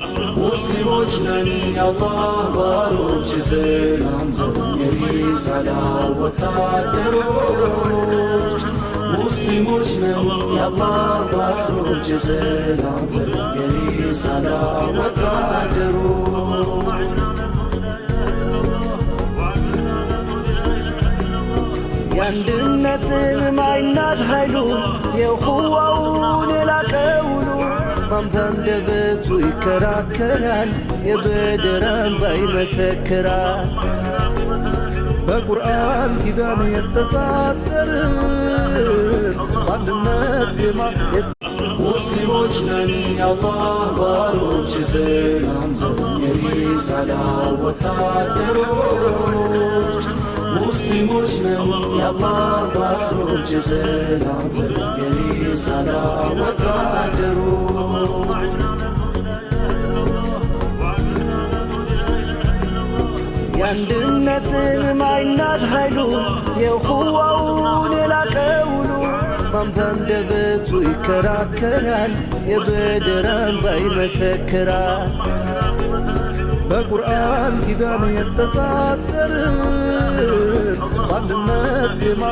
ሙስሊሞች ነን የአላህ ባሮች ሰላም ዘብ የሪሳላ ወታደሮች ሙስሊሞች ነን የአላህ ባሮች ሰላም ዘብ የሪሳላ ወታደሮች የአንድነትን ማይናት ኃይሉ የኹዋውን የላቀውሉ ባንደበቱ ይከራከራል የበድር አምባ ይመሰክራል በቁርአን ኪዳን የተሳሰርን በአንድነት ዜማ ሙስሊሞች ነን የአላህ ባሮች ሰላም ዘብ የሪሳላ ወታደሮች ሙስሊሞች ነን የአላህ ባሮች ሰላም ዘብ የሪሳላ ወታደሮች የአንድነትን ማይናት ኃይሉ የኹዋውን የላቀውሉ ባንደበቱ ይከራከራል የበድር አምባ ይመሰክራል በቁርአን ኪዳን የተሳሰርን በአንድነት ዜማ